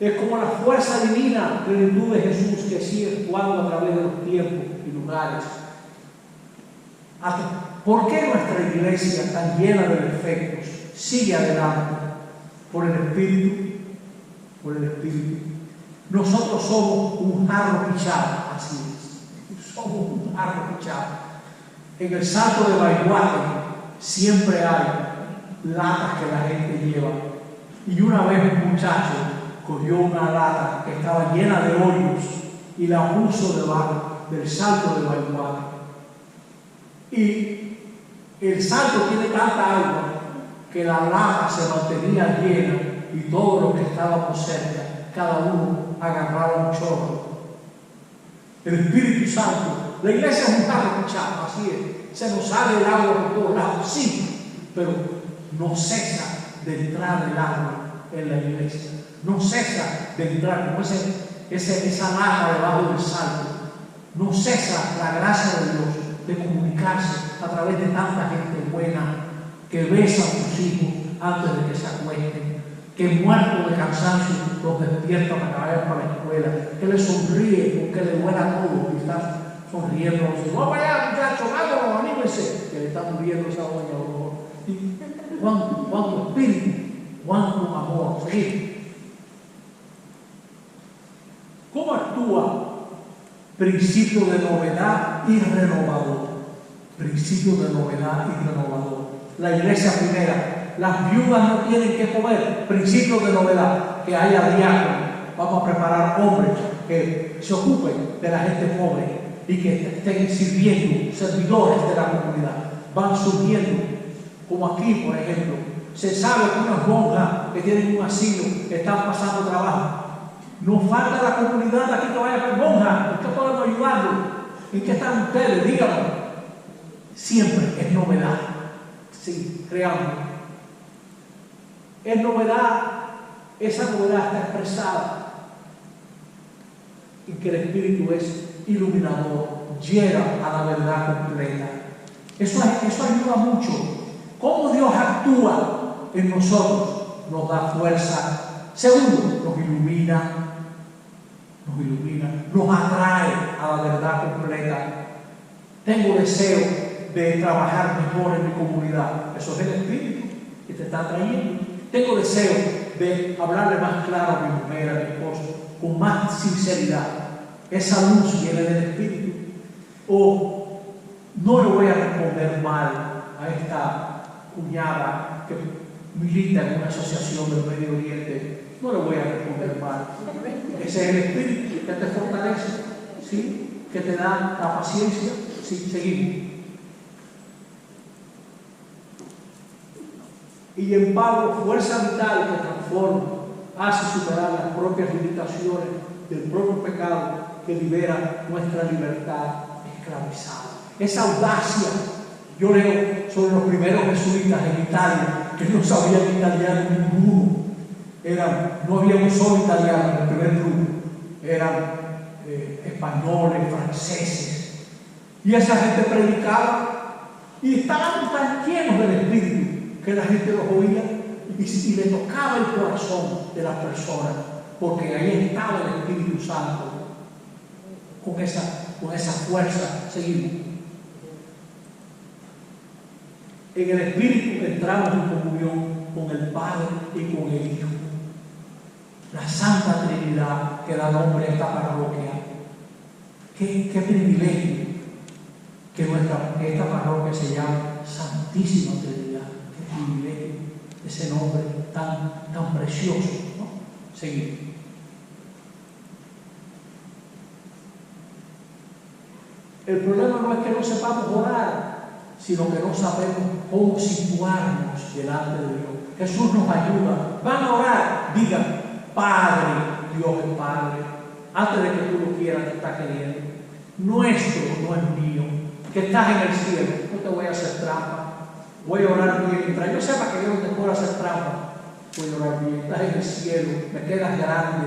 Es como la fuerza divina, plenitud de Jesús, que sigue actuando a través de los tiempos y lugares. ¿Por qué nuestra iglesia, tan llena de defectos, sigue adelante? Por el Espíritu. Por el Espíritu. Nosotros somos un jarro pichado, así es. Somos un jarro pichado. En el Salto de Baiguate siempre hay latas que la gente lleva. Y una vez un muchacho cogió una lata que estaba llena de hoyos y la puso debajo del Salto de Baiguate. Y el salto tiene tanta agua que la lata se mantenía llena y todos los que estábamos cerca, cada uno agarraba un chorro. El Espíritu Santo, la iglesia es un jarro pichado, así es. Se nos sale el agua por todos lados, sí, pero no cesa de entrar el agua en la iglesia. No cesa de entrar, como esa lata debajo del salto. No cesa la gracia de Dios de comunicarse a través de tanta gente buena que besa a sus hijos antes de que se acuesten, que muertos de cansancio los despierta para que vayan para la escuela, que les sonríe porque le duela todo y está sonriendo. No para allá, muchachos, vámonos, anímense, que le está muriendo esa doña. Cuánto espíritu, cuánto amor. Seguimos. ¿Cómo actúa? Principio de novedad y renovador. Principio de novedad y renovador. La iglesia primera, las viudas no tienen que comer. Principio de novedad, que haya diáconos. Vamos a preparar hombres que se ocupen de la gente pobre y que estén sirviendo, servidores de la comunidad. Van surgiendo, como aquí, por ejemplo. Se sabe que unas monjas que tienen un asilo están pasando trabajo. No falta la comunidad aquí que vaya con monjas. ¿En qué podemos ayudarlos? ¿En qué están ustedes? Díganlo. Siempre es novedad. Sí, creamos. Es novedad. Esa novedad está expresada en que el Espíritu es iluminador, lleva a la verdad completa. Eso ayuda mucho. ¿Cómo Dios actúa en nosotros? Nos da fuerza. Segundo, nos ilumina, nos atrae a la verdad completa. Tengo deseo de trabajar mejor en mi comunidad. Eso es el Espíritu que te está trayendo. Tengo deseo de hablarle más claro a mi mujer, a mi esposo, con más sinceridad. Esa luz viene del Espíritu. O no le voy a responder mal a esta cuñada que milita en una asociación del Medio Oriente. No le voy a responder mal. Ese es el Espíritu que te fortalece, ¿sí? Que te da la paciencia. Sí, seguimos. Y en Pablo, fuerza vital que transforma, hace superar las propias limitaciones del propio pecado que libera nuestra libertad esclavizada. Esa audacia, yo leo sobre los primeros jesuitas en Italia, que no sabían italiano ninguno. No había un solo italiano en el primer grupo, eran españoles, franceses. Y esa gente predicaba y estaban tan llenos del Espíritu que la gente los oía y le tocaba el corazón de las personas, porque ahí estaba el Espíritu Santo con esa fuerza. Seguimos. En el Espíritu entramos en comunión con el Padre y con el Hijo. la Santa Trinidad que da nombre a esta parroquia. Qué privilegio que esta parroquia se llama Santísima Trinidad. Qué privilegio ese nombre tan precioso, ¿no? Seguimos. El problema no es que no sepamos orar, sino que no sabemos cómo situarnos delante de Dios. Jesús nos ayuda. Van a orar, digan, Padre, Dios es Padre, antes de que tú lo quieras, te está queriendo. Nuestro, no es mío, que estás en el cielo. No te voy a hacer trampa. Voy a orar bien. Mientras yo sepa que Dios no te puede hacer trampa, voy a orar bien. Estás en el cielo, me quedas grande,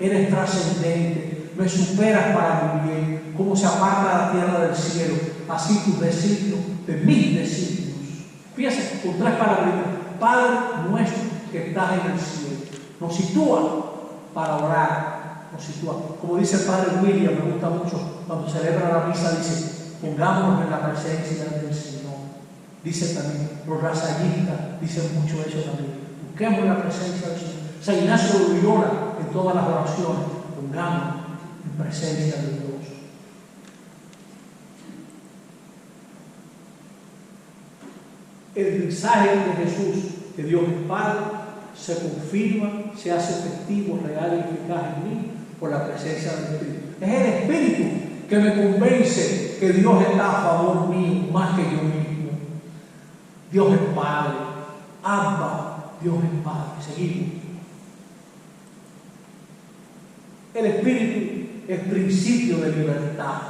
eres trascendente, me superas para mi bien. Como se aparta la tierra del cielo, así tus designios de mis designios. Fíjense, con tres palabras: Padre nuestro que estás en el cielo. Nos sitúa para orar. Nos sitúa. Como dice el Padre William, me gusta mucho, cuando celebra la misa, dice, pongámonos en la presencia del Señor. Dice también, los rasallistas dicen mucho eso también. Busquemos la presencia del Señor. San Ignacio de Loyola, en todas las oraciones, pongámonos en presencia de Dios. El mensaje de Jesús, que Dios es Padre, se confirma, se hace efectivo, real y eficaz en mí por la presencia del Espíritu. Es el Espíritu que me convence que Dios está a favor mío más que yo mismo. Dios es Padre. Abba, Dios es Padre. Seguimos. El Espíritu es principio de libertad.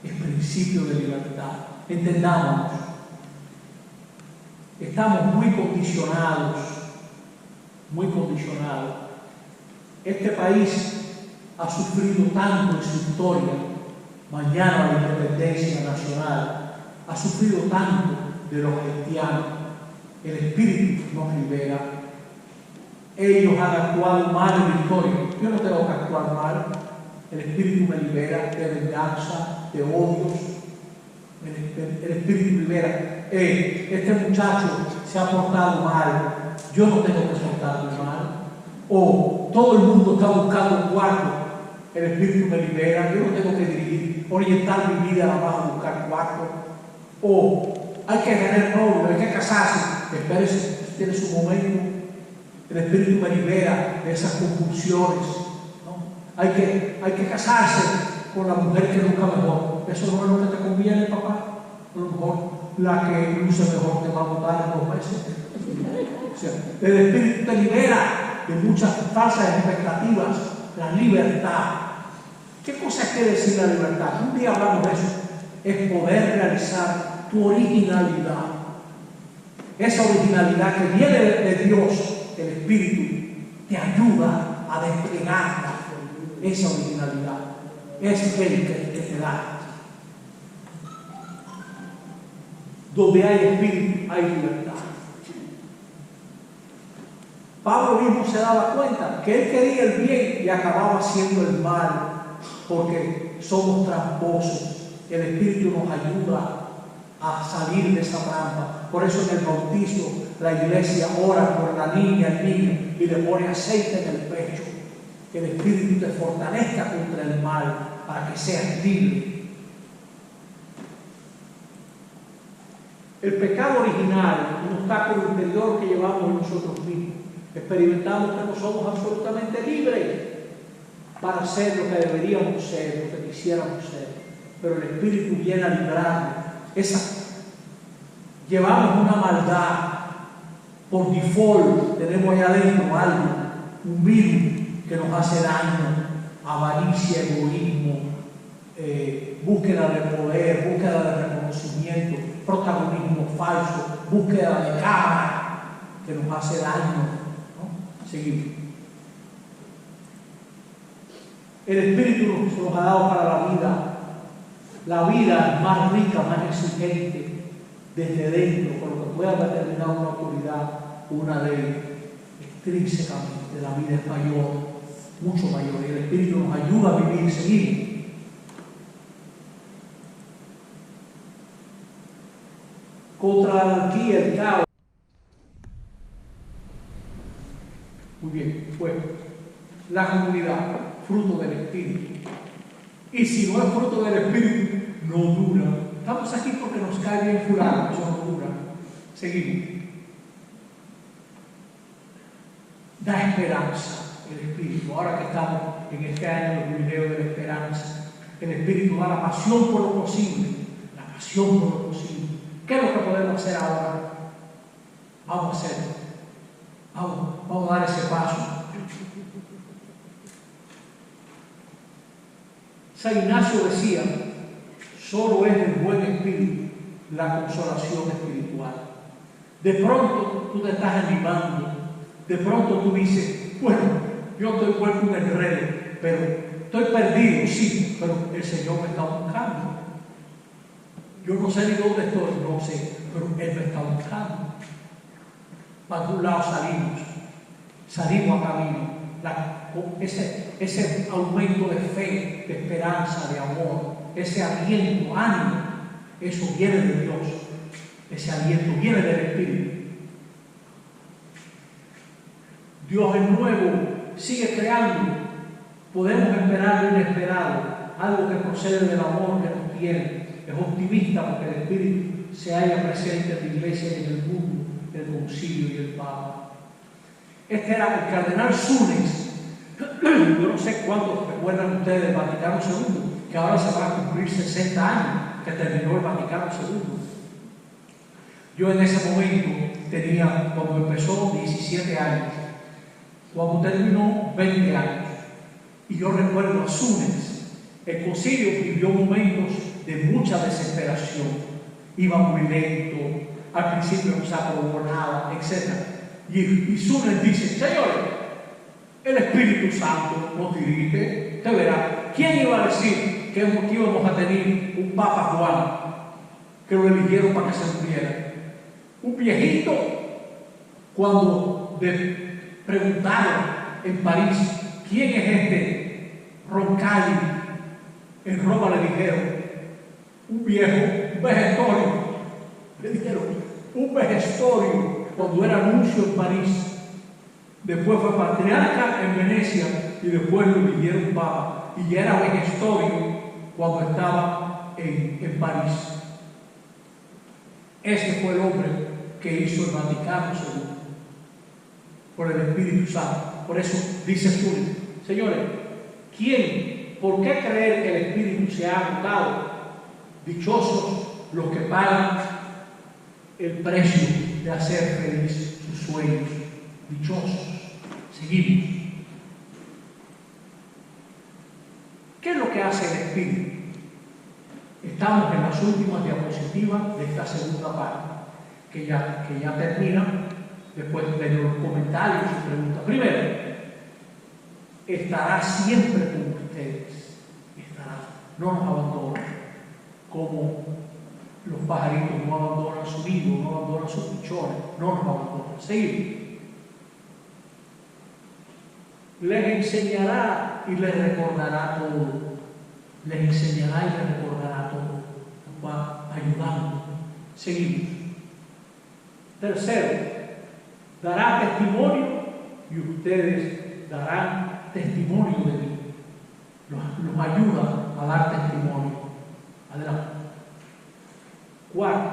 Es principio de libertad. Entendámonos. Estamos muy condicionados. Muy condicionados. Este país ha sufrido tanto en su historia, mañana la independencia nacional, ha sufrido tanto de los haitianos. El Espíritu nos libera. Ellos han actuado mal en la historia. Yo no tengo que actuar mal. El Espíritu me libera de venganza, de odios. El Espíritu libera. Este muchacho se ha portado mal. Yo no tengo que portarme mal. O todo el mundo está buscando un cuarto. El Espíritu me libera. Yo no tengo que dirigir, orientar mi vida nada más a buscar cuarto. O hay que tener novio, hay que casarse. Espérese, tiene su momento. El Espíritu me libera de esas compulsiones, ¿no? Hay que casarse con la mujer que nunca mejor. Eso no es lo que te conviene, papá. A lo mejor la que luce mejor te va a votar en 2 meses. O sea, el Espíritu te libera de muchas falsas expectativas. La libertad. ¿Qué cosa quiere decir la libertad? Un día hablamos de eso. Es poder realizar tu originalidad. Esa originalidad que viene de Dios, el Espíritu, te ayuda a desplegarla. Esa originalidad es el que te da. Donde hay Espíritu, hay libertad. Pablo mismo se daba cuenta que él quería el bien y acababa haciendo el mal, porque somos tramposos. El Espíritu nos ayuda a salir de esa trampa. Por eso en el bautizo la iglesia ora por la niña, el niño, y le pone aceite en el pecho. Que el Espíritu te fortalezca contra el mal para que seas libre. El pecado original es un obstáculo interior que llevamos en nosotros mismos. Experimentamos que no somos absolutamente libres para ser lo que deberíamos ser, lo que quisiéramos ser. Pero el Espíritu viene a librarnos. Llevamos una maldad. Por default tenemos allá adentro algo, un virus que nos hace daño. Avaricia, egoísmo, búsqueda de poder, búsqueda de reconocimiento, protagonismo falso, búsqueda de cámara que nos hace daño. Seguimos. El Espíritu nos ha dado para la vida más rica, más exigente, desde dentro, con lo que pueda determinar una autoridad, una ley, extrínsecamente. La vida es mayor, mucho mayor, y el Espíritu nos ayuda a vivir. Seguimos. Contra la anarquía, el caos. Muy bien, pues la comunidad, fruto del Espíritu. Y si no es fruto del Espíritu, no dura. Estamos aquí porque nos cae bien fulano, eso no dura. Seguimos. Da esperanza el Espíritu. Ahora que estamos en este año del jubileo de la esperanza, el Espíritu da la pasión por lo posible. La pasión por lo posible. ¿Qué es lo que podemos hacer ahora? Vamos a hacerlo. Vamos a dar ese paso. San Ignacio decía, solo es del buen espíritu la consolación espiritual. De pronto tú te estás animando, de pronto tú dices, bueno, yo estoy vuelto un enredo, pero estoy perdido, sí, pero el Señor me está buscando. Yo no sé ni dónde estoy, no sé, pero Él me está buscando. Para algún lado salimos a camino. Ese aumento de fe, de esperanza, de amor, ese aliento, ánimo, eso viene de Dios. Ese aliento viene del Espíritu. Dios es nuevo, sigue creando. Podemos esperar lo inesperado, algo que procede del amor que nos tiene. Es optimista porque el Espíritu se halla presente en la Iglesia y en el mundo, el Concilio y el Papa. Este era el cardenal Súnez. Yo no sé cuántos recuerdan ustedes del Vaticano II, que ahora se van a cumplir 60 años que terminó el Vaticano II. Yo en ese momento tenía, cuando empezó, 17 años. Cuando terminó, 20 años. Y yo recuerdo a Súnez. El concilio vivió momentos de mucha desesperación. Iba muy lento, al principio no se aprobó nada, etc. Y Súnez dice, señores, el Espíritu Santo nos dirige. Usted verá, ¿quién iba a decir que íbamos a tener un Papa Juan que lo eligieron para que se muriera? Un viejito. Cuando le preguntaron en París, ¿quién es este Roncalli? En Roma le dijeron, un viejo, un vejestorio. Le dijeron, un vejestorio, cuando era nuncio en París. Después fue patriarca en Venecia y después lo eligieron papa. Y ya era vejestorio cuando estaba en París. Ese fue el hombre que hizo el Vaticano II por el Espíritu Santo. Por eso dice Súnez, señores, ¿por qué creer que el Espíritu se ha agotado? Dichosos los que pagan el precio de hacer feliz sus sueños. Dichosos. Seguimos. ¿Qué es lo que hace el Espíritu? Estamos en las últimas diapositivas de esta segunda parte, que ya termina. Después de los comentarios y preguntas. Primero, estará siempre con ustedes. No nos abandona. Como los pajaritos no abandonan su nido, no abandonan sus pichones, no nos abandonan. Seguimos. Les enseñará y les recordará todo. Les enseñará y les recordará todo. Nos va ayudando. Seguimos. Tercero, dará testimonio y ustedes darán testimonio de mí. Los ayuda a dar testimonio. Adelante. Cuarto,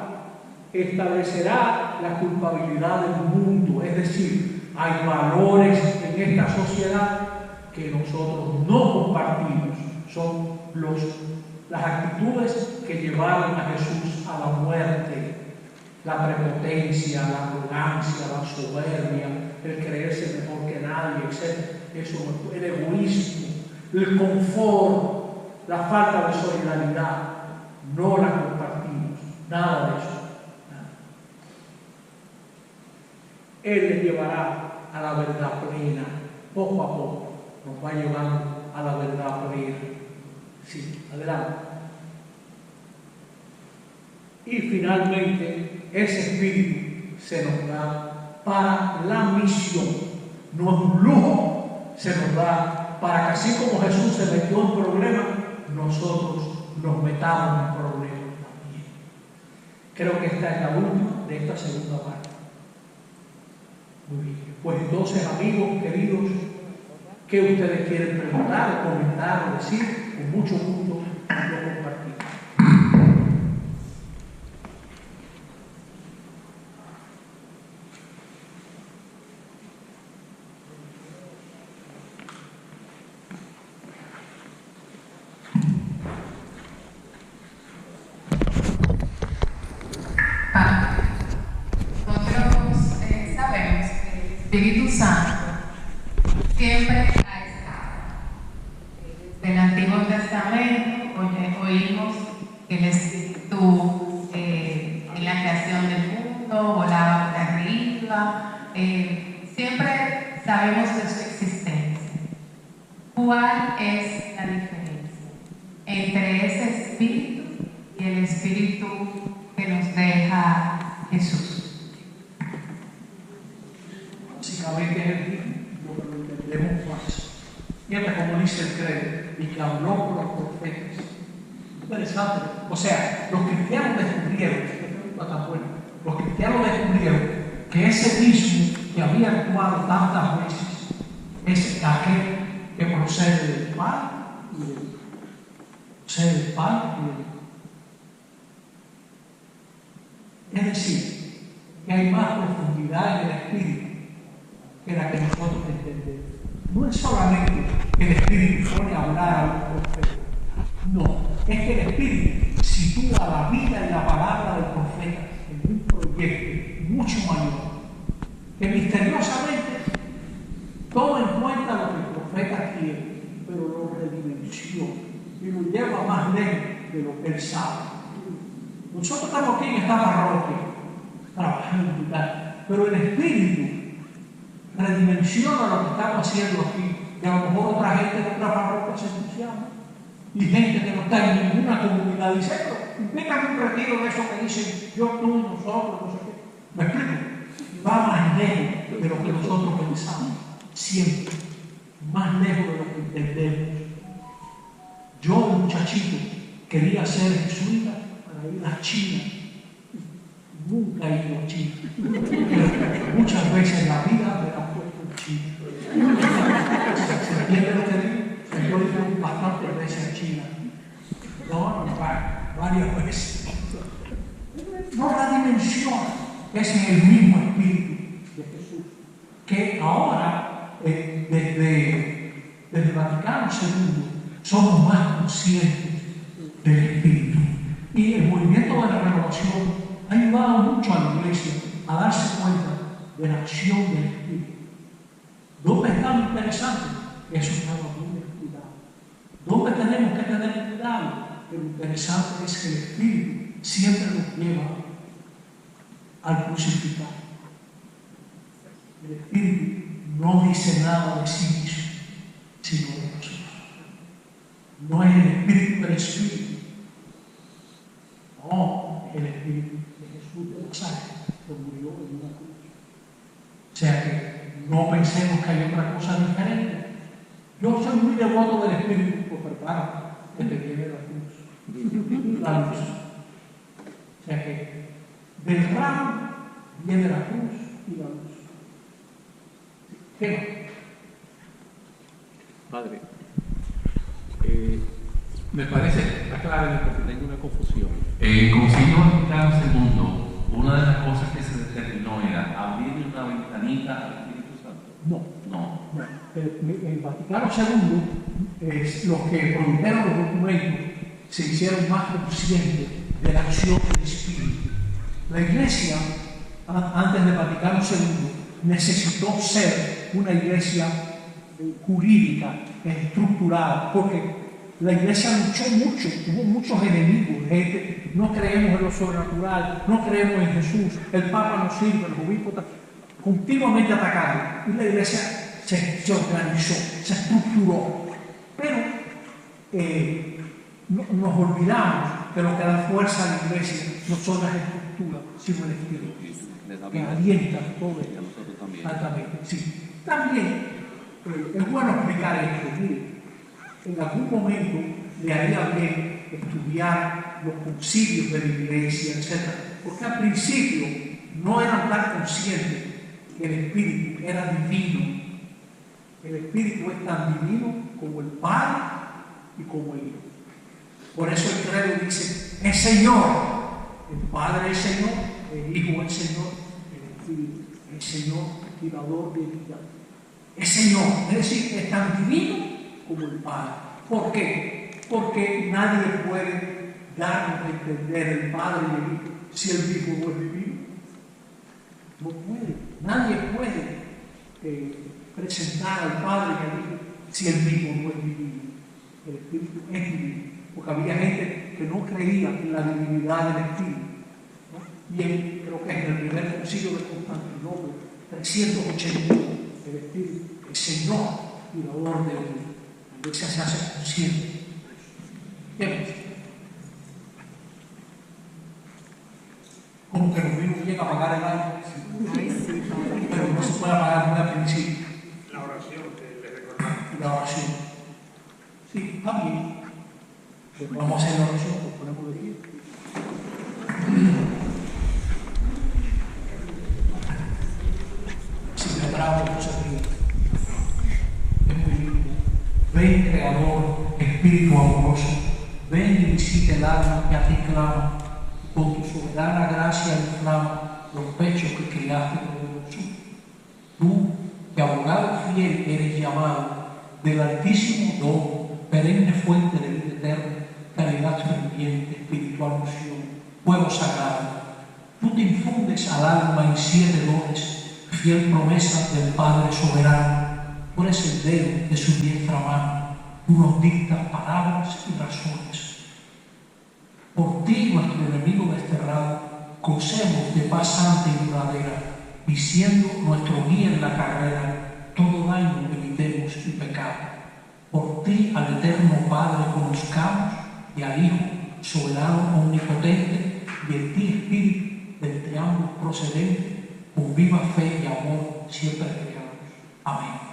establecerá la culpabilidad del mundo, es decir, hay valores en esta sociedad que nosotros no compartimos. Son las actitudes que llevaron a Jesús a la muerte. La prepotencia, la arrogancia, la soberbia, el creerse mejor que nadie, etc. Eso, el egoísmo, el confort, la falta de solidaridad, no la compartimos. Nada de eso. Nada. Él les llevará a la verdad plena, poco a poco, nos va llevando a la verdad plena. Sí, adelante. Y finalmente, ese espíritu se nos da para la misión. No es un lujo, se nos da para que así como Jesús se metió en problemas, nosotros nos metamos en problemas también. Creo que esta es la última de esta segunda parte. Muy bien. Pues entonces, amigos queridos, ¿qué ustedes quieren preguntar, o comentar, o decir? Con mucho gusto lo compartimos. Espíritu Santo siempre ha estado. Desde el Antiguo Testamento oímos que el Espíritu en la creación del mundo volaba por arriba. Siempre sabemos de su existencia. ¿Cuál es la diferencia entre ese Espíritu y el Espíritu que nos deja Jesús? Básicamente es el mismo, lo entendemos más. Fíjate como dice el credo, y que habló por los profetas. Interesante. O sea, los cristianos descubrieron, los cristianos descubrieron que ese mismo que había actuado tantas veces es aquel que procede del Padre y del Hijo. Procede del Padre y del Hijo. Es decir, que hay más profundidad en el Espíritu que la que nosotros entendemos. No es solamente que el Espíritu pone a hablar a un profeta. No, es que el Espíritu sitúa la vida y la palabra del profeta en un proyecto mucho mayor, que misteriosamente toma en cuenta lo que el profeta quiere, pero lo redimensiona y lo lleva más lejos de lo que él sabe. Nosotros estamos aquí en esta parroquia trabajando y tal, pero el Espíritu redimensiona lo que estamos haciendo aquí. Y a lo mejor otra gente de otra parroquia se entusiasma. Y gente que no está en ninguna comunidad dice, pero vengan un retiro de eso que dicen yo, tú, nosotros, no sé qué. ¿Me explico? Va más lejos de lo que nosotros pensamos. Siempre. Más lejos de lo que entendemos. Yo, de muchachito, quería ser jesuita para ir a China. Nunca he ido a China. Pero muchas veces en la vida me la puesto en China. ¿Se entiende lo que digo? Yo he ido bastantes veces a China. No, varias veces. No la dimensión. Ese es el mismo Espíritu de Jesús. Que ahora, desde el Vaticano II, somos más conscientes del Espíritu. Y el movimiento de la renovación ha ayudado mucho a la Iglesia a darse cuenta de la acción del Espíritu. ¿Dónde está lo interesante? Eso está muy descuidado. ¿Dónde tenemos que tener cuidado? Lo interesante es que el Espíritu siempre nos lleva al crucificado. El Espíritu no dice nada de sí mismo, sino de nosotros. No es el Espíritu del Espíritu. No, el Espíritu de Jesús de Nazaret que murió en una cruz. O sea que no pensemos que hay otra cosa diferente. Yo soy muy devoto del Espíritu, pues preparo que te viene la cruz. La luz. O sea que del ramo viene la cruz y la luz. ¿Qué? Padre, me parece, aclárame porque tengo una confusión. En el Concilio Vaticano II, una de las cosas que se determinó era abrir una ventanita al Espíritu Santo. No. El Vaticano II, los que produjeron los documentos, se hicieron más conscientes de la acción del Espíritu. La Iglesia, antes del Vaticano II, necesitó ser una iglesia jurídica, estructurada, porque la Iglesia luchó mucho, tuvo muchos enemigos, gente, no creemos en lo sobrenatural, no creemos en Jesús, el Papa no sirve, los obispos continuamente atacados, y la Iglesia se organizó, se estructuró, pero nos olvidamos que lo que da fuerza a la Iglesia no son las estructuras, sino el Espíritu, que alienta todo esto. Altamente, sí. También es bueno explicar esto, mire. En algún momento le haría bien estudiar los concilios de la Iglesia, etc. Porque al principio no eran tan conscientes el Espíritu era divino. El Espíritu es tan divino como el Padre y como el Hijo. Por eso el credo dice, es Señor. El Padre es Señor, el Hijo es Señor, el Espíritu es Señor, tirador de vida. Es Señor, es decir, es tan divino como el Padre. ¿Por qué? Porque nadie puede darnos a entender el Padre y el Hijo si el Hijo no es divino. No puede, nadie puede presentar al Padre y al Hijo si el mismo no es divino. El Espíritu es divino, porque había gente que no creía en la divinidad del Espíritu, ¿no? Y creo que en el primer concilio de Constantinopla, 381, el Espíritu es Señor y dador de vida. La Iglesia se hace consciente. Bien, como que los mismos llegan a pagar el año, pero no se puede pagar muy al principio. La oración que le recordamos. La oración. Sí, está bien. Pues vamos a hacer la oración, pues ponemos de pie. Si me trabo, no se ríe. Espíritu, ven, Creador, Espíritu amoroso, ven y visita el alma que a ti clama, con tu soberana gracia inflama los pechos que criaste poderoso. Tú, que abogado fiel eres llamado, del altísimo don, perenne fuente de vida eterna, caridad ferviente, espiritual unción, fuego sagrado. Tú te infundes al alma en 7 dones, fiel promesa del Padre soberano. Tú eres el dedo de su diestra mano, tú nos dictas palabras y razones. Por ti, nuestro enemigo desterrado, gocemos de paz santa y duradera, y siendo nuestro guía en la carrera, todo daño evitemos y pecado. Por ti al eterno Padre conozcamos, y al Hijo, soberano omnipotente, y en ti, Espíritu, del triángulo procedente, con viva fe y amor siempre creamos. Amén.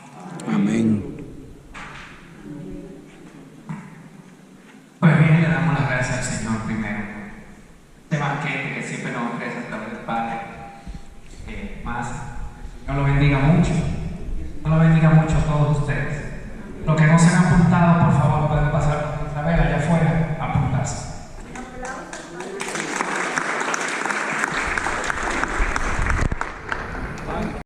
Amén. Pues bien, le damos las gracias al Señor primero por este banquete que siempre nos ofrece a través del Padre. Más, el Señor lo bendiga mucho. Dios lo bendiga mucho a todos ustedes. Los que no se han apuntado, por favor, pueden pasar por Isabel allá afuera.